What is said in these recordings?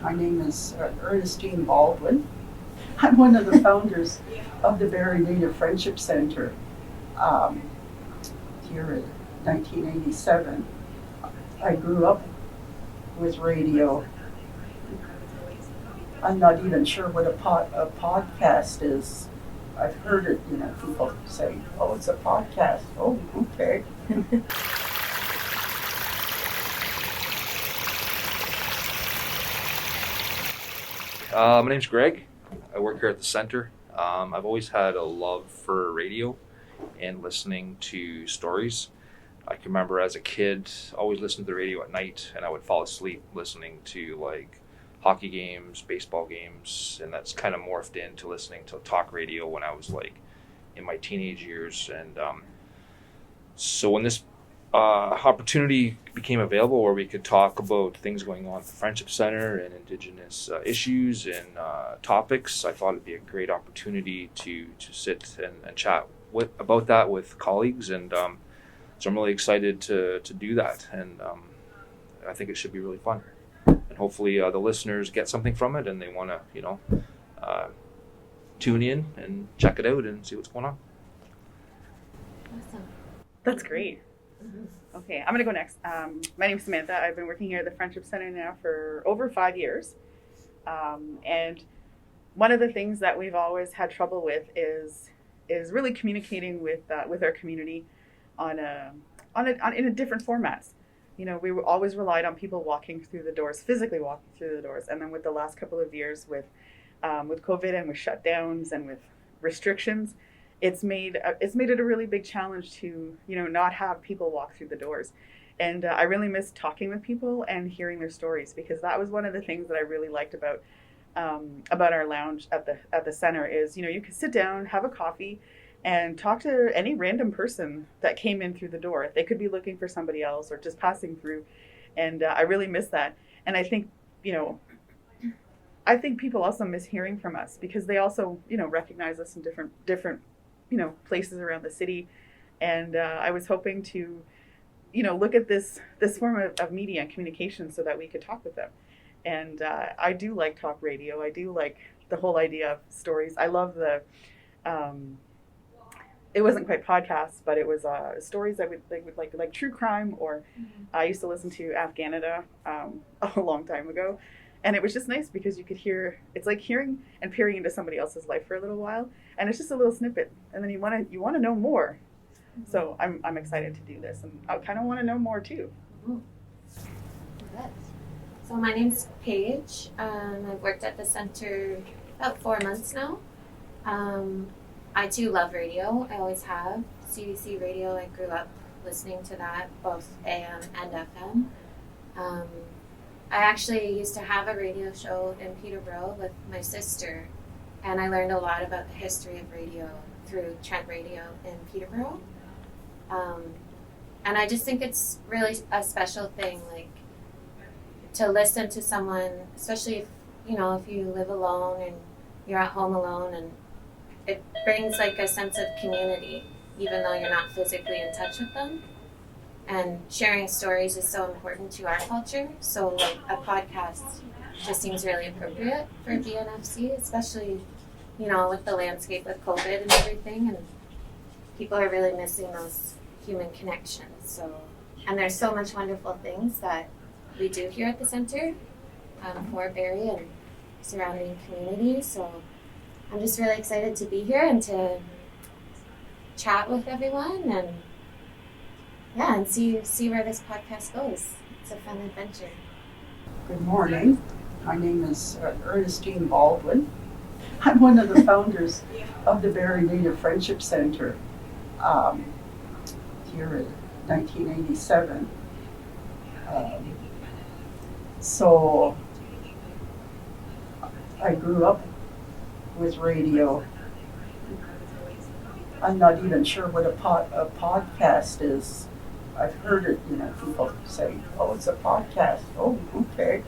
My name is Ernestine Baldwin. I'm one of the founders of the Barrie Native Friendship Center here in 1987. I grew up with radio. I'm not even sure what a podcast is. I've heard it, people say, oh, it's a podcast. Oh, okay. My name's Greg. I work here at the center. I've always had a love for radio and listening to stories. I can remember as a kid always listening to the radio at night, and I would fall asleep listening to like hockey games, baseball games, and that's kind of morphed into listening to talk radio when I was like in my teenage years. And so when this opportunity became available where we could talk about things going on at the Friendship Center and Indigenous issues and topics, I thought it'd be a great opportunity to sit and chat about that with colleagues. And so I'm really excited to do that. And I think it should be really fun. And hopefully the listeners get something from it and they want to, tune in and check it out and see what's going on. Awesome. That's great. Mm-hmm. Okay, I'm going to go next. My name's Samantha. I've been working here at the Friendship Center now for over 5 years. And one of the things that we've always had trouble with is really communicating with our community in different formats. We always relied on people walking through the doors, physically walking through the doors. And then with the last couple of years with COVID and with shutdowns and with restrictions, it's made it a really big challenge to, not have people walk through the doors. And I really miss talking with people and hearing their stories, because that was one of the things that I really liked about our lounge at the center is, you could sit down, have a coffee, and talk to any random person that came in through the door. They could be looking for somebody else or just passing through. And I really miss that. And I think, people also miss hearing from us, because they also, recognize us in different, places around the city. And I was hoping to, look at this form of media and communication so that we could talk with them. And I do like talk radio. I do like the whole idea of stories. I love the, it wasn't quite podcasts, but it was stories that would like true crime, or I used to listen to Afghanada a long time ago. And it was just nice because you could hear, it's like hearing and peering into somebody else's life for a little while. And it's just a little snippet. And then you want to know more. Mm-hmm. So I'm excited to do this. And I kind of want to know more too. Mm-hmm. Good. So my name's Paige. I've worked at the center about 4 months now. I too love radio. I always have. CBC radio, I grew up listening to that, both AM and FM. I actually used to have a radio show in Peterborough with my sister, and I learned a lot about the history of radio through Trent Radio in Peterborough. And I just think it's really a special thing, like, to listen to someone, especially if you live alone and you're at home alone, and it brings like a sense of community, even though you're not physically in touch with them. And sharing stories is so important to our culture. So like a podcast just seems really appropriate for BNFC, especially, with the landscape with COVID and everything. And people are really missing those human connections. So, and there's so much wonderful things that we do here at the center for Barrie and surrounding communities. So I'm just really excited to be here and to chat with everyone and see where this podcast goes. It's a fun adventure. Good morning. My name is Ernestine Baldwin. I'm one of the founders of the Barrie Native Friendship Center here in 1987. So I grew up with radio. I'm not even sure what a podcast is. I've heard it, people say, oh, it's a podcast. Oh, okay.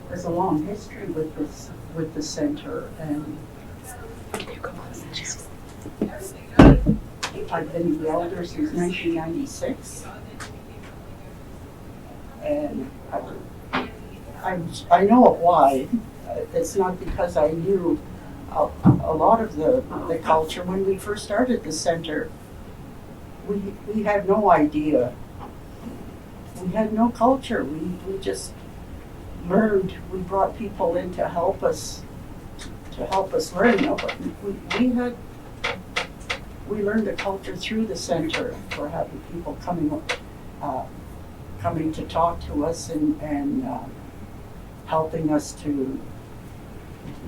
There's a long history with the center, and Can you come on? I've been the elder since 1996. And I know why. It's not because I knew a lot of the culture. When we first started the center, we had no idea. We had no culture. We just learned. We brought people in to help us learn. No, but we learned the culture through the center for having people coming to talk to us and helping us to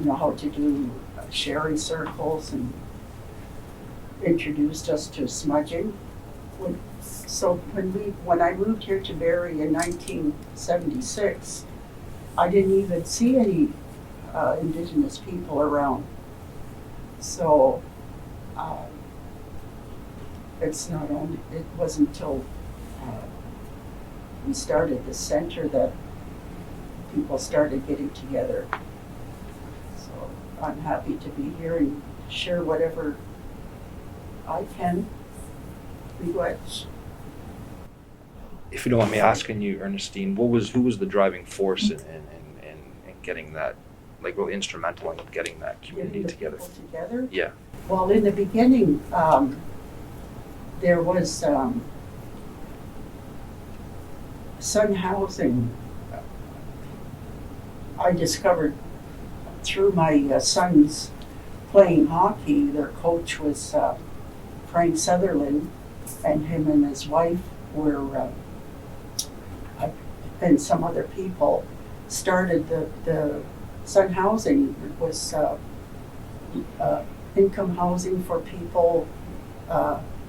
how to do sharing circles, and introduced us to smudging. So when I moved here to Barrie in 1976, I didn't even see any Indigenous people around. So it wasn't until we started the center that people started getting together. So I'm happy to be here and share whatever I can. If you don't mind me asking you, Ernestine, who was the driving force in getting that, like, really instrumental in getting that community together? Together? Yeah. Well, in the beginning, there was Sun Housing. I discovered through my sons playing hockey. Their coach was Frank Sutherland, and him and his wife were, and some other people started the Sun Housing. It was income housing for people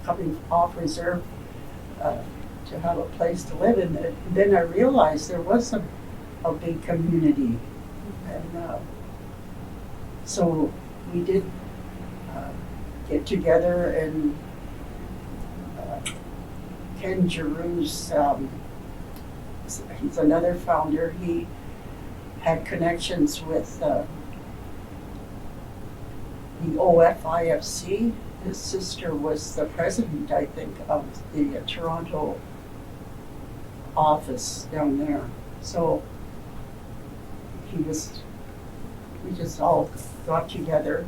coming off reserve to have a place to live. And then I realized there was a big community, and so we did get together. And Ken Giroux's, he's another founder. He had connections with the OFIFC. His sister was the president, I think, of the Toronto office down there. So we just all got together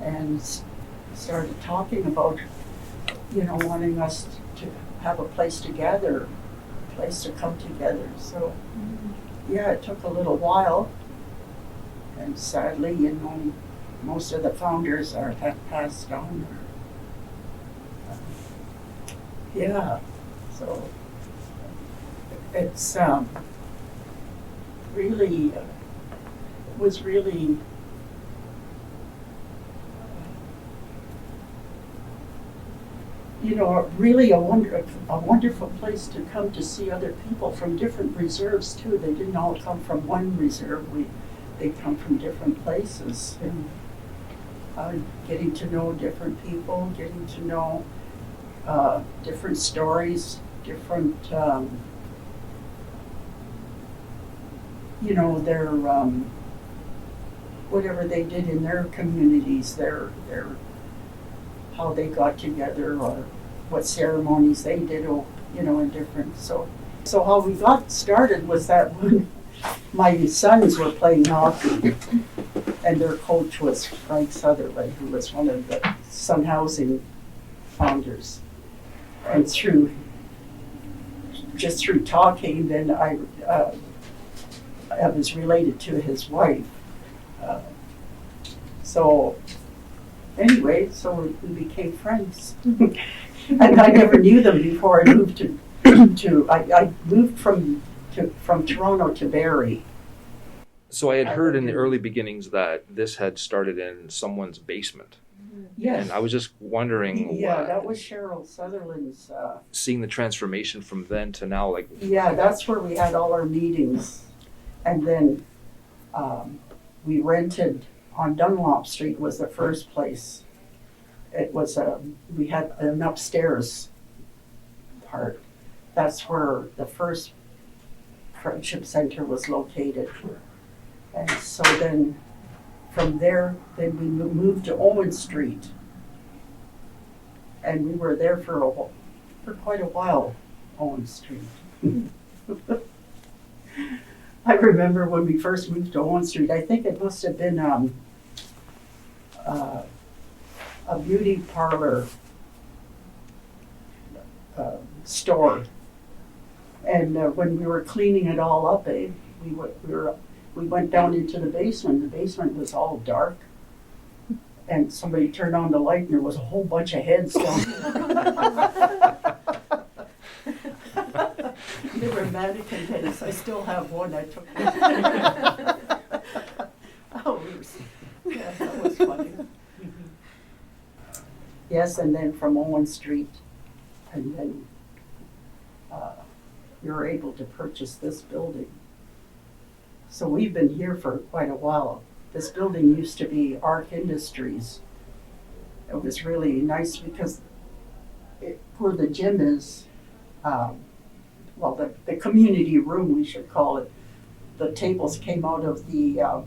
and started talking about, wanting us to have a place to gather, a place to come together. So yeah, it took a little while, and sadly, most of the founders have passed on. Yeah, so it's really was really really a wonderful place to come to see other people from different reserves too. They didn't all come from one reserve. They come from different places, and getting to know different people, getting to know different stories, different their whatever they did in their communities, their how they got together, or what ceremonies they did, in different. So how we got started was that when my sons were playing hockey, and their coach was Frank Sutherland, who was one of the Sun Housing founders. And through talking, then I was related to his wife. So anyway, so we became friends. And I never knew them before I moved I moved from Toronto to Barrie. So I had heard in the early beginnings that this had started in someone's basement. Yes. And I was just wondering, Yeah, that was Cheryl Sutherland's. seeing the transformation from then to now, like. Yeah, that's where we had all our meetings. And then we rented on Dunlop Street was the first place. It was, we had an upstairs part. That's where the first Friendship Center was located. And so then from there, then we moved to Owen Street. And we were there for quite a while, Owen Street. I remember when we first moved to Owen Street, I think it must have been a beauty parlor store. And when we were cleaning it all up, we went down into the basement. The basement was all dark. And somebody turned on the light and there was a whole bunch of heads down there. They were mannequin heads. I still have one. I took one. Yeah, that was funny. Yes, and then from Owen Street, and then you were able to purchase this building. So we've been here for quite a while. This building used to be Arc Industries. It was really nice because where the gym is, the community room, we should call it, the tables came out of the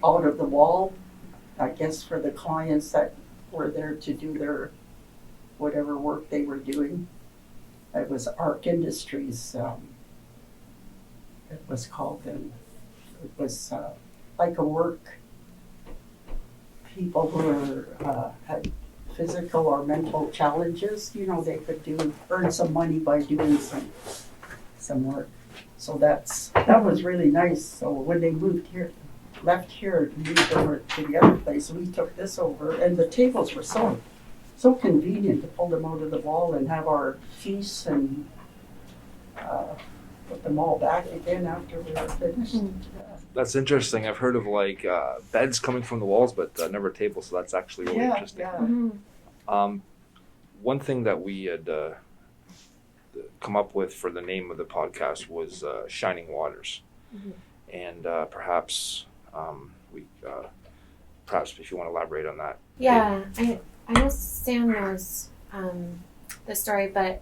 wall, I guess, for the clients that were there to do their whatever work they were doing. It was Arc Industries. It was called then. It was like a work. People who had physical or mental challenges, they could earn some money by doing some work. So that was really nice. So when they left here, moved over to the other place, we took this over, and the tables were so convenient to pull them out of the wall and have our feasts and put them all back again after we were finished. That's interesting. I've heard of beds coming from the walls, but never tables. So that's actually really interesting. Yeah. Mm-hmm. One thing that we had come up with for the name of the podcast was Shining Waters, and perhaps if you want to elaborate on that. Yeah, I know Sam knows the story, but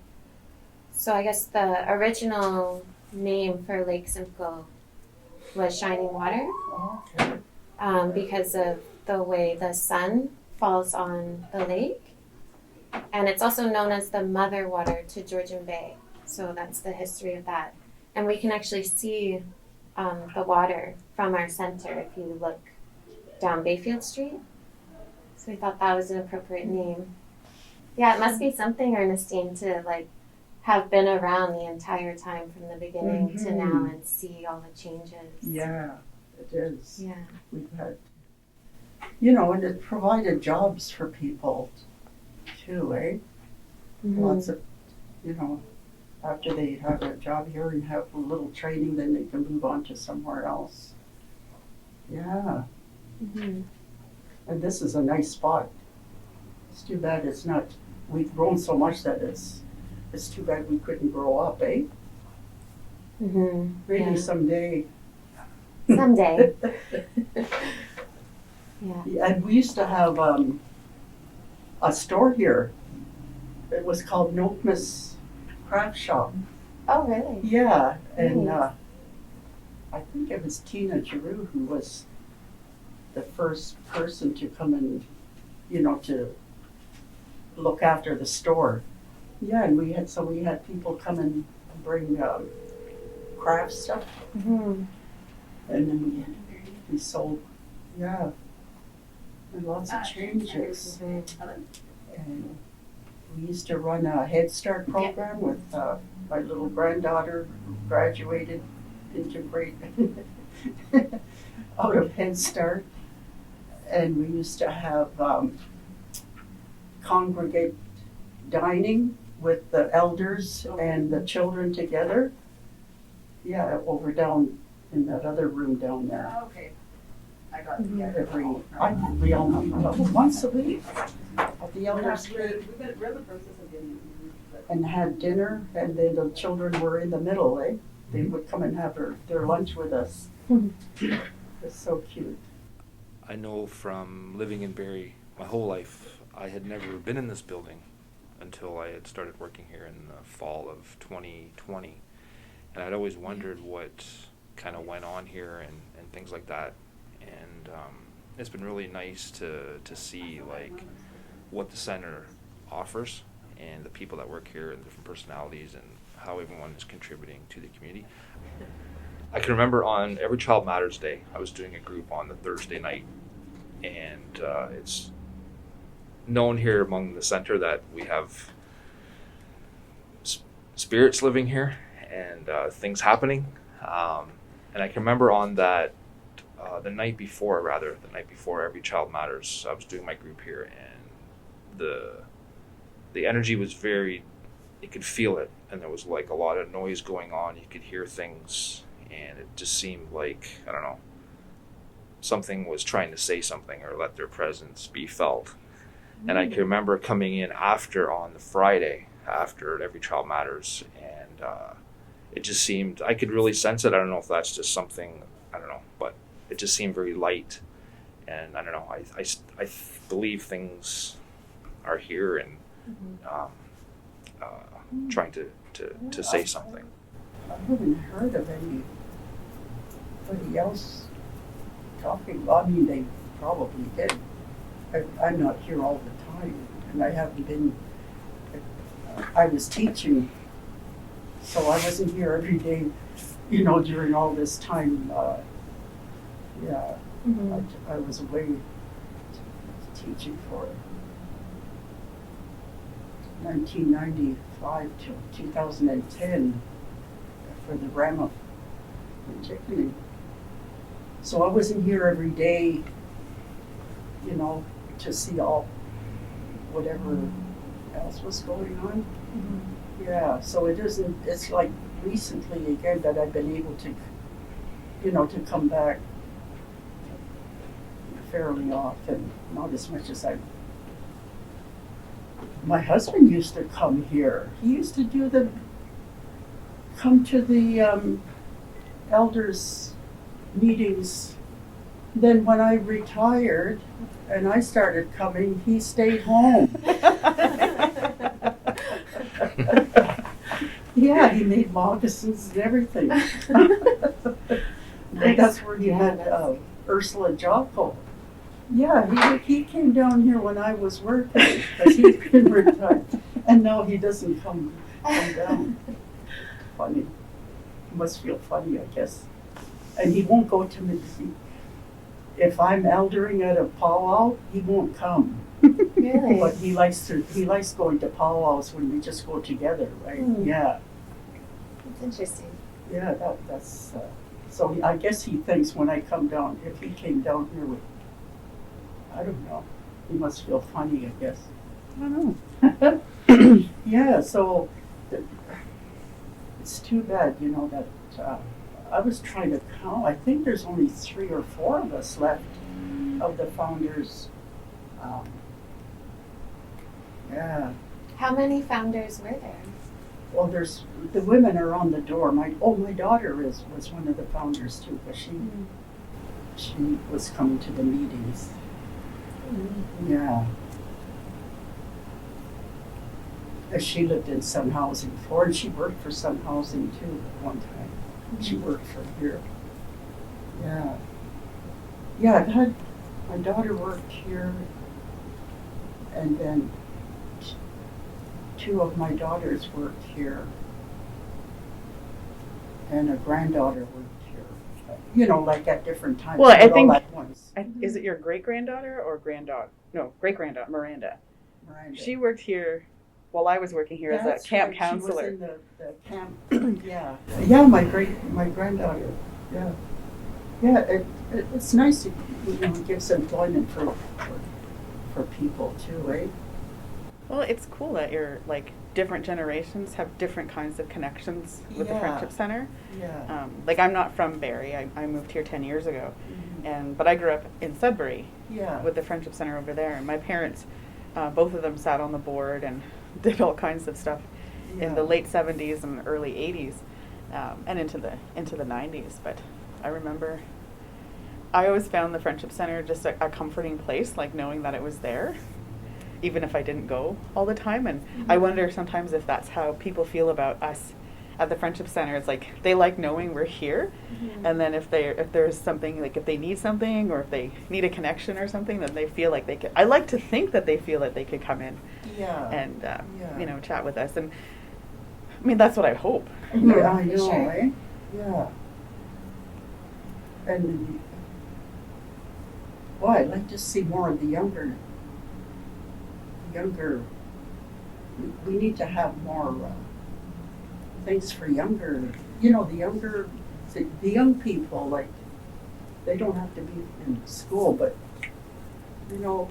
so I guess the original name for Lake Simcoe was Shining Water, Okay. because of the way the sun falls on the lake. And it's also known as the mother water to Georgian Bay. So that's the history of that. And we can actually see the water from our center if you look down Bayfield Street. So we thought that was an appropriate name. Yeah, it must be something, Ernestine, to have been around the entire time from the beginning to now and see all the changes. Yeah, it is. Yeah. We've had, and it provided jobs for people too, eh? Mm-hmm. Lots of, after they have a job here and have a little training, then they can move on to somewhere else. Yeah. Mm-hmm. And this is a nice spot. It's too bad we've grown so much that it's too bad we couldn't grow up, eh? Mm-hmm. Maybe someday. Someday. Yeah. And we used to have a store here. It was called Nokmas Craft Shop. Oh, really? Yeah, and Nice. I think it was Tina Giroux who was the first person to come and, to look after the store. Yeah, and we had people come and bring craft stuff, Mm-hmm. and then we sold, and lots of changes. And we used to run a Head Start program with my little granddaughter who graduated into grade out of Head Start. And we used to have congregate dining with the elders and the children together. Yeah, over down in that other room down there. Okay. I got We all meet once a week at the elders' We're in the process of getting and had dinner, and then the children were in the middle, eh? They would come and have their lunch with us. It's so cute. I know from living in Barrie my whole life, I had never been in this building until I had started working here in the fall of 2020. And I'd always wondered what kind of went on here and things like that. And it's been really nice to see what the center offers and the people that work here and different personalities and how everyone is contributing to the community. I can remember on Every Child Matters Day, I was doing a group on the Thursday night, and it's known here among the center that we have spirits living here and things happening. And I can remember on that, the night before Every Child Matters, I was doing my group here, and the energy was very, you could feel it, and there was like a lot of noise going on. You could hear things, and it just seemed like, I don't know, something was trying to say something or let their presence be felt. And I can remember coming in after on the Friday after Every Child Matters, and it just seemed, I could really sense it. I don't know if that's just something, I don't know, but it just seemed very light. And I don't know, I believe things are here and trying to say something. I haven't heard of anybody else talking. Well, I mean, they probably did. I'm not here all the time, and I haven't been. I was teaching, so I wasn't here every day, during all this time. I was away teaching for 1995 to 2010 for the Rama particularly. So I wasn't here every day, to see all whatever else was going on. Yeah, so it's like recently again that I've been able to, to come back fairly often, not as much as my husband used to come here. He used to come to the elders meetings. Then when I retired and I started coming, he stayed home. Yeah, he made moccasins and everything. That's where he had Ursula Jocko. Yeah, he came down here when I was working because he's been retired. And no, he doesn't come down. Funny. He must feel funny, I guess. And he won't go to me. If I'm eldering at a powwow, he won't come. Really? But he likes going to powwows when we just go together, right? Yeah. That's interesting. Yeah, that's so I guess he thinks when I come down, if he came down here with, I don't know, he must feel funny, I guess. I don't know. Yeah, so it's too bad, that I was trying to count. I think there's only 3 or 4 of us left of the founders. Yeah. How many founders were there? Well, the women are on the door. My daughter was one of the founders too, but she was coming to the meetings. Yeah. She lived in Sun Housing before, and she worked for Sun Housing too at one time. She worked for here. Yeah. Yeah, my daughter worked here, and then 2 of my daughters worked here, and a granddaughter worked here. Like at different times. Well, I think, all at once. is it your great-granddaughter or granddaughter? No, great-granddaughter, Miranda. She worked here while I was working here as a camp counselor. She was in the camp. Yeah. Yeah, my granddaughter. Yeah. Yeah, it's nice to, it gives employment for people too, right? Well, it's cool that you're like different generations have different kinds of connections with the Friendship Center. Yeah. Like I'm not from Barrie. I moved here 10 years ago, but I grew up in Sudbury. Yeah. With the Friendship Center over there, and my parents, both of them sat on the board and did all kinds of stuff in the late 70s and early 80s, and into the 90s. But I remember, I always found the Friendship Center just a comforting place, like knowing that it was there, even if I didn't go all the time. And I wonder sometimes if that's how people feel about us at the Friendship Center, it's like they like knowing we're here. And then if there's something, like if they need something or if they need a connection or something, then they feel like they could. I like to think that they feel that they could come in and chat with us. And I mean, that's what I hope. Yeah, I know, Sure. eh? Yeah. And well, I'd like to see more of the younger. We need to have more things for younger. You know, the young people. Like, they don't have to be in school, but you know.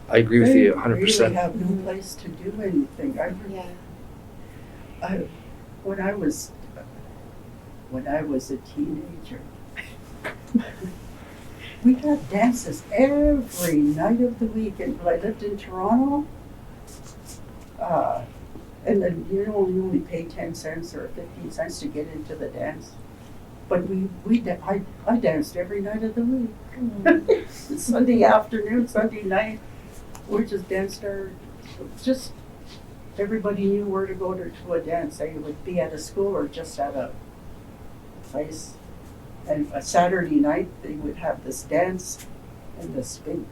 I agree with you They 100%. really have no place to do anything. When I was a teenager, we had dances every night of the week. And when I lived in Toronto, and then you only pay 10 cents or 15 cents to get into the dance. But I danced every night of the week. Sunday afternoon, Sunday night, we just danced just everybody knew where to go to a dance. They would be at a school or just at a place. And a Saturday night, they would have this dance in this big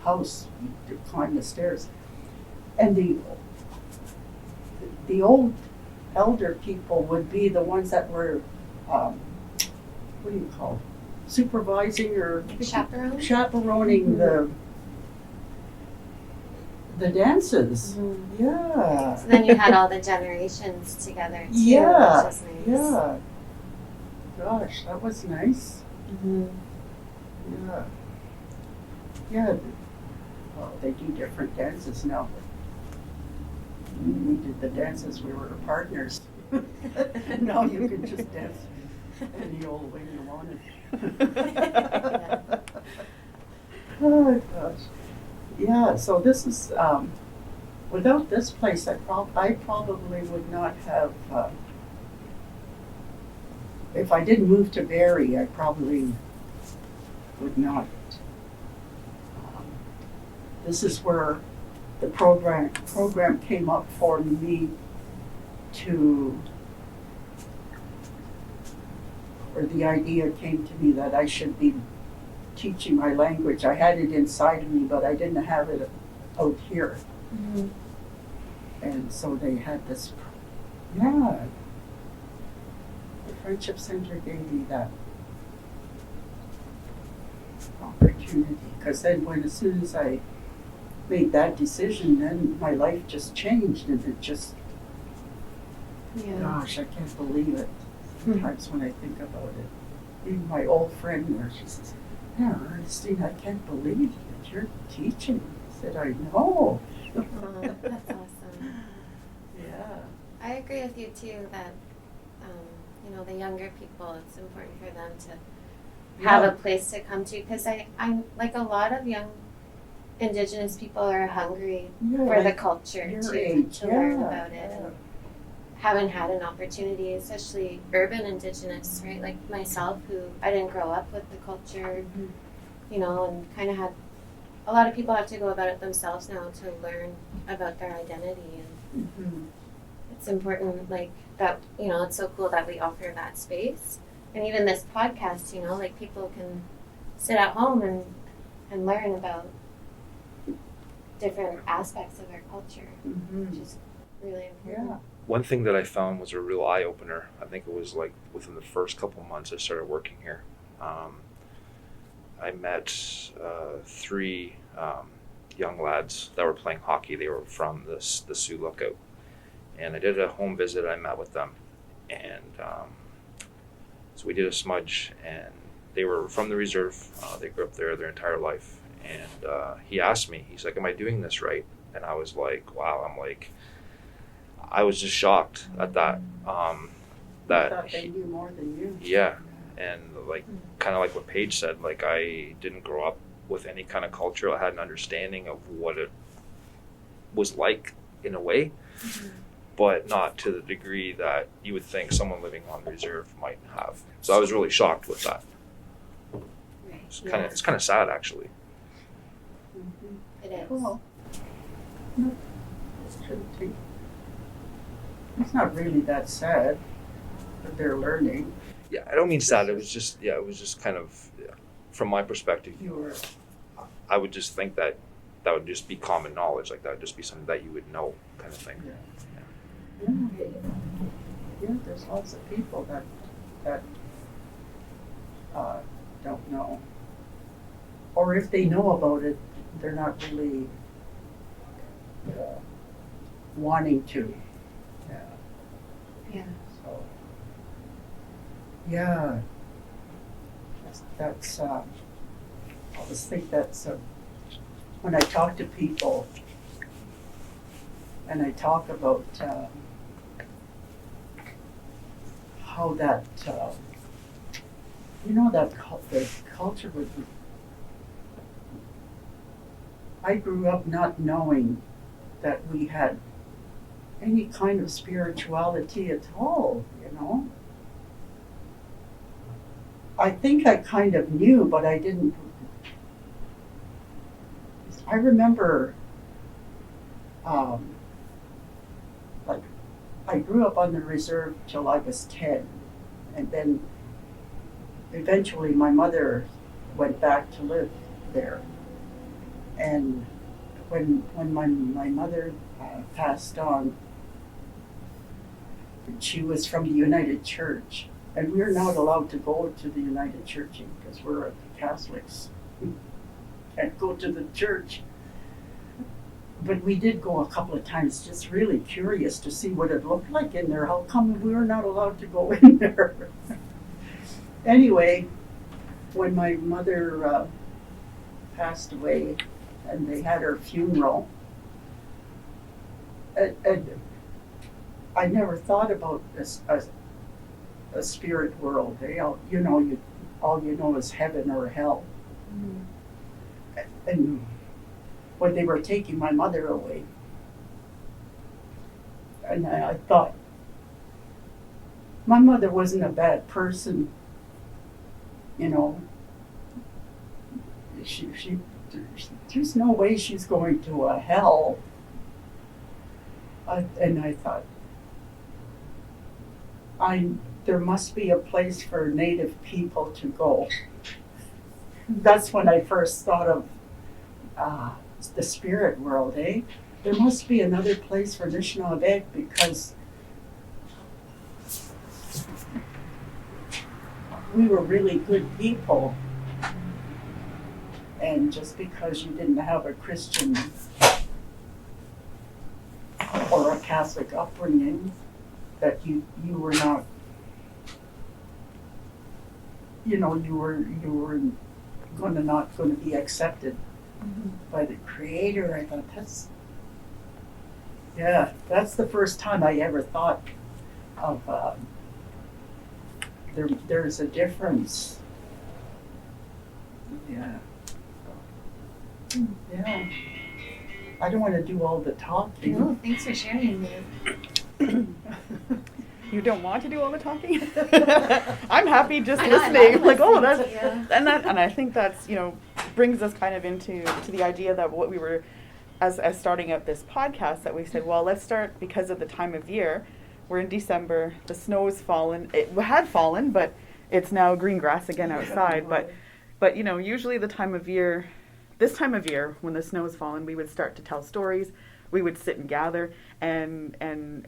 house. You climb the stairs. And the old elder people would be the ones that were, what do you call it? Supervising or chaperoning the dances. Yeah. So then you had all the generations together too, Yeah. which is nice. Yeah. Gosh, that was nice. Yeah. Yeah. Well, they do different dances now. But we did the dances, we were partners. Now you can just dance any old way you wanted. Oh gosh. Yeah, so this is, without this place, I probably would not have, if I didn't move to Barrie, I probably would not. This is where the program came up for me or the idea came to me that I should be teaching my language. I had it inside of me, but I didn't have it out here. And so they had this, the Friendship Center gave me that opportunity. Because then as soon as I made that decision, then my life just changed, and it just, gosh, I can't believe it sometimes when I think about it. Even my old friend there, she says, "Yeah, Ernestine, I can't believe that you're teaching." I said, "I know." That's awesome. Yeah. I agree with you too that the younger people, it's important for them to have a place to come to, because I'm like a lot of young Indigenous people are hungry for the culture to learn about it. And haven't had an opportunity, especially urban Indigenous, right? Like myself, who I didn't grow up with the culture, and kind of had a lot of people have to go about it themselves now to learn about their identity, and it's important, like that. It's so cool that we offer that space, and even this podcast. Like people can sit at home and learn about different aspects of our culture, which is really important. Yeah. One thing that I found was a real eye-opener. I think it was like within the first couple months I started working here. I met 3 young lads that were playing hockey. They were from the Sioux Lookout. And I did a home visit. I met with them. And so we did a smudge, and they were from the reserve. They grew up there their entire life. And he asked me, he's like, "Am I doing this right?" And I was like, wow, I was just shocked at that. I thought they knew more than you. Yeah, and like kind of like what Paige said, like I didn't grow up with any kind of culture. I had an understanding of what it was like in a way, but not to the degree that you would think someone living on the reserve might have. So I was really shocked with that. Right. It's kind of sad actually. It is. Cool. shouldn't take. It's not really that sad that they're learning. Yeah, I don't mean sad. It was just kind of, from my perspective, You were, I would just think that would just be common knowledge. Like that would just be something that you would know, kind of thing. yeah, there's lots of people that don't know. Or if they know about it, they're not really wanting to. Yeah. Yeah. So, yeah, that's I always think that's when I talk to people and I talk about how that, that the culture would. I grew up not knowing that we had any kind of spirituality at all, I think I kind of knew, but I didn't. I remember, like, I grew up on the reserve till I was 10, and then eventually my mother went back to live there. And when my mother passed on, she was from the United Church, and we're not allowed to go to the United Church because we're Catholics. We can't go to the church. But we did go a couple of times, just really curious to see what it looked like in there. How come we were not allowed to go in there? Anyway, when my mother passed away, and they had her funeral, and I never thought about a spirit world. All you know is heaven or hell. Mm-hmm. And when they were taking my mother away, and I thought, my mother wasn't a bad person, She there's no way she's going to a hell. And I thought, there must be a place for Native people to go. That's when I first thought of the spirit world, eh? There must be another place for Anishinaabe because we were really good people. And just because you didn't have a Christian or a Catholic upbringing, that you were not, you were not going to be accepted by the Creator. I thought that's the first time I ever thought of there's a difference. Yeah. Yeah. I don't want to do all the talking. No, thanks for sharing that. You don't want to do all the talking? I'm happy just I know, I listening. love Like, listening, yeah. and I think that's, brings us kind of into the idea that what we were, as starting out this podcast, that we said, well, let's start because of the time of year. We're in December. The snow has fallen. It had fallen, but it's now green grass again outside. But usually this time of year, when the snow has fallen, we would start to tell stories. We would sit and gather, and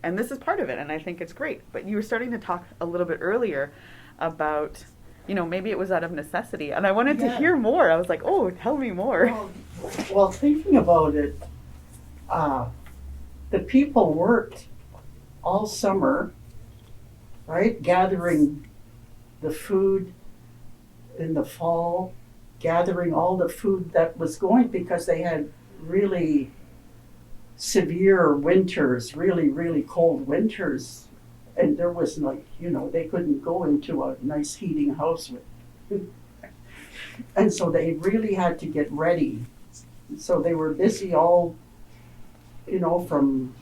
this is part of it, and I think it's great. But you were starting to talk a little bit earlier about, maybe it was out of necessity, and I wanted to hear more. I was like, oh, tell me more. Well, thinking about it, the people worked all summer, right, gathering the food in the fall, gathering all the food that was going, because they had really severe winters, really, really cold winters. And there was they couldn't go into a nice heating house with. And so they really had to get ready. So they were busy all, from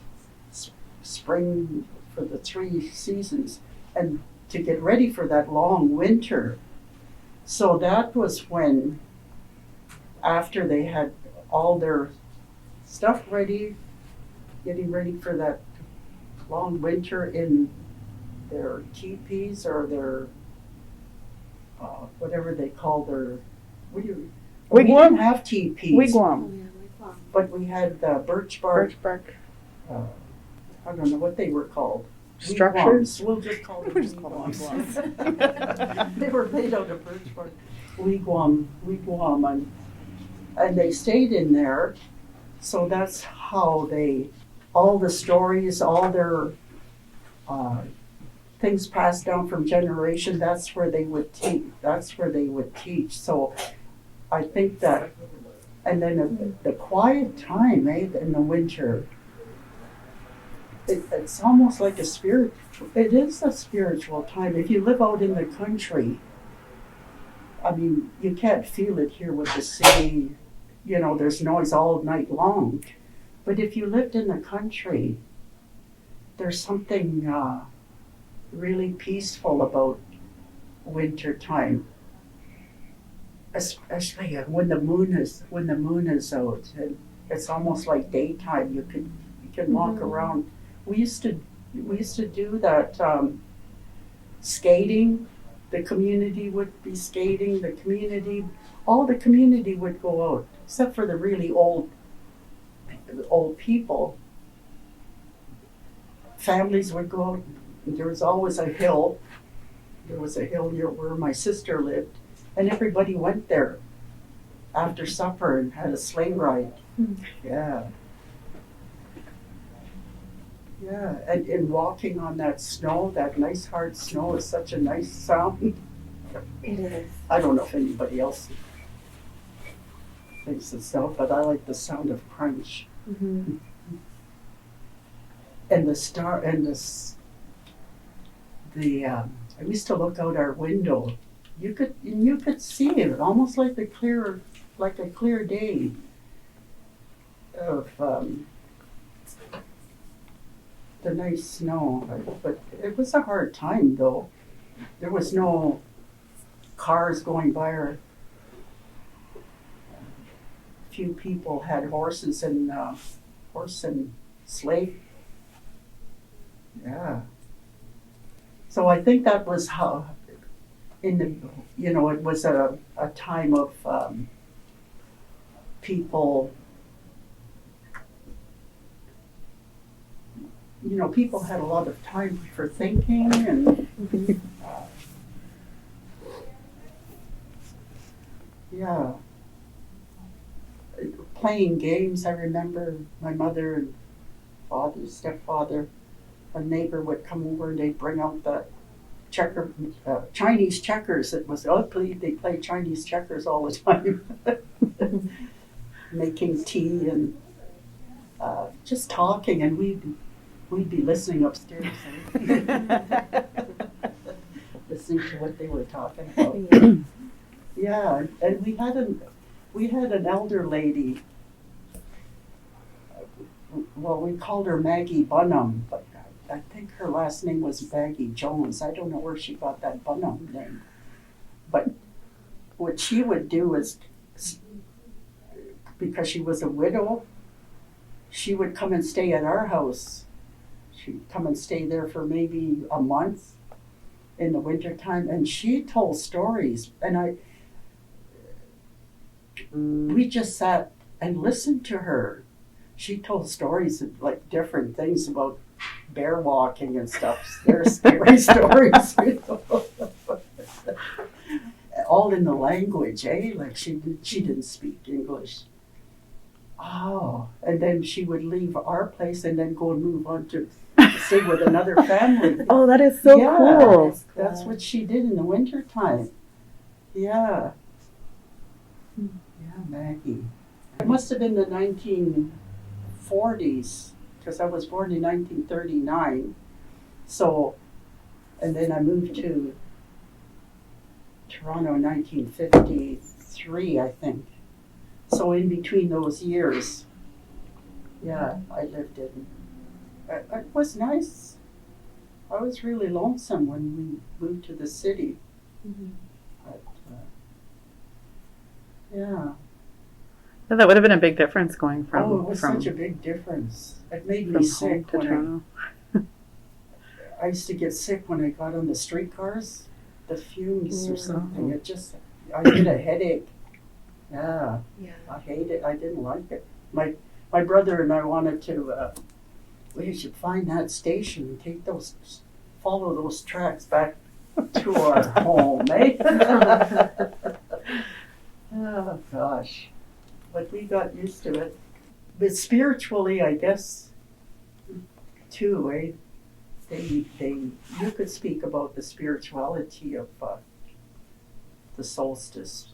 spring for the 3 seasons, and to get ready for that long winter. So that was when, after they had all their stuff ready, getting ready for that long winter in their teepees or their whatever they call their. We didn't have teepees. Wigwam. But we had birch bark. Birch bark. I don't know what they were called. Structures? Wigwams. We'll just call them We'll just call them wigwams. They were made out of birch bark. Wigwam, and they stayed in there. So that's how all the stories, all their things passed down from generation. That's where they would teach. So I think that, and then the quiet time, in the winter. It's almost like a spirit. It is a spiritual time. If you live out in the country, I mean, you can't feel it here with the city. You know, there's noise all night long. But if you lived in the country, there's something really peaceful about winter time. Especially when the moon is out. And it's almost like daytime. You can walk around. We used to do that skating. The community would be skating. All the community would go out, except for the really old people. Families would go out. There was always a hill. There was a hill near where my sister lived, and everybody went there after supper and had a sleigh ride. Yeah. Yeah, and walking on that snow, that nice hard snow, is such a nice sound. It is. I don't know if anybody else thinks it's so, but I like the sound of crunch. Mm-hmm. And I used to look out our window. You could see it almost like a clear day of the nice snow. But it was a hard time though. There was no cars going by, or few people had horse and sleigh. Yeah. So I think that was how, it was a time of people. People had a lot of time for thinking and. Yeah. Playing games, I remember my mother and stepfather, a neighbor would come over and they'd bring out the Chinese checkers. It was ugly. They played Chinese checkers all the time. Making tea and just talking, and we'd be listening upstairs. Listening to what they were talking about. Yeah, and we had an elder lady. Well, we called her Maggie Bunham, but I think her last name was Maggie Jones. I don't know where she got that Bunham name. But what she would do is, because she was a widow, she would come and stay at our house. She'd come and stay there for maybe a month in the wintertime, and she told stories, and we just sat and listened to her. She told stories of like different things about bear walking and stuff. They're scary stories, all in the language, Like she didn't speak English. Oh, and then she would leave our place and then go and move on to stay with another family. Oh, that is so cool. That's what she did in the wintertime. Yeah. Yeah, Maggie. It must have been the 1940s, because I was born in 1939. So, and then I moved to Toronto in 1953, I think. So in between those years, yeah, I lived in. It was nice. I was really lonesome when we moved to the city. Mm-hmm. But, yeah. That would have been a big difference going from Oh, it was from, such a big difference. It made from me home sick to when Toronto. I used to get sick when I got on the streetcars, the fumes or Oh. something. It just, I get a headache. Yeah, Yeah. I hate it. I didn't like it. My brother and I wanted to, we should find that station and take those, follow those tracks back to our home, eh? Oh, gosh. But we got used to it. But spiritually, I guess, too, eh? You could speak about the spirituality of the solstice.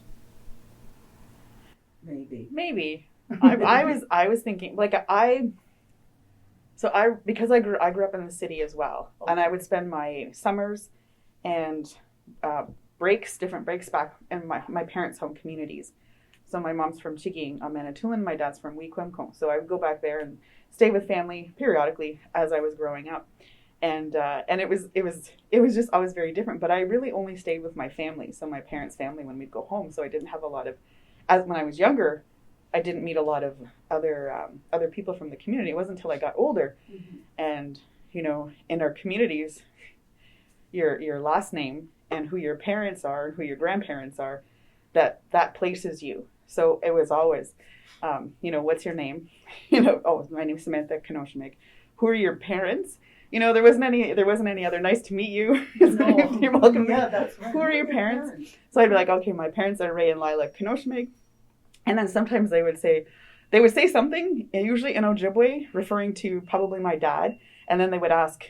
Maybe. I was thinking like because I grew up in the city as well, and I would spend my summers and different breaks back in my parents' home communities. So my mom's from Chiging, Manitoulin, my dad's from Wiikwemko. So I would go back there and stay with family periodically as I was growing up. And it was just always very different. But I really only stayed with my family, so my parents' family, when we'd go home. So I didn't have a lot of, as when I was younger, I didn't meet a lot of other people from the community. It wasn't until I got older, and in our communities, your last name and who your parents are and who your grandparents are, that places you. So it was always, what's your name? Oh, my name's Samantha Kinoshameg. Who are your parents? There wasn't any other nice to meet you. No. You're welcome. Yeah, that's right. Who are your parents? So I'd be like, okay, my parents are Ray and Lila Kinoshameg. And then sometimes they would say something, usually in Ojibwe, referring to probably my dad. And then they would ask,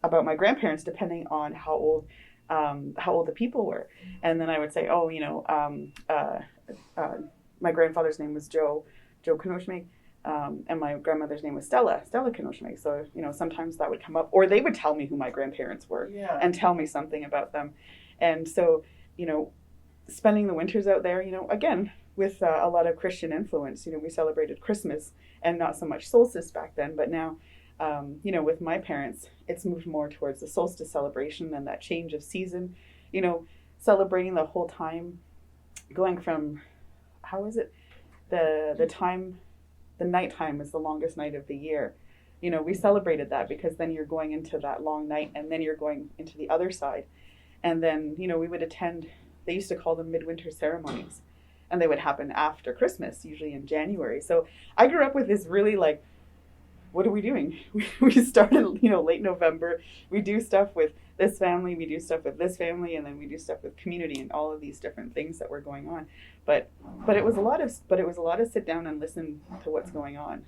about my grandparents, depending on how old the people were. And then I would say, my grandfather's name was Joe Kinoshameg. And my grandmother's name was Stella Kinoshameg. So, sometimes that would come up, or they would tell me who my grandparents were and tell me something about them. And so, spending the winters out there, again, with a lot of Christian influence, we celebrated Christmas and not so much solstice back then, but now, with my parents, it's moved more towards the solstice celebration and that change of season, celebrating the whole time, going from, how is it? The nighttime is the longest night of the year. We celebrated that because then you're going into that long night and then you're going into the other side. And then, we would attend, they used to call them midwinter ceremonies, and they would happen after Christmas, usually in January. So I grew up with this really what are we doing? We started, late November. We do stuff with this family, we do stuff with this family, and then we do stuff with community and all of these different things that were going on. But it was a lot of sit down and listen to what's going on.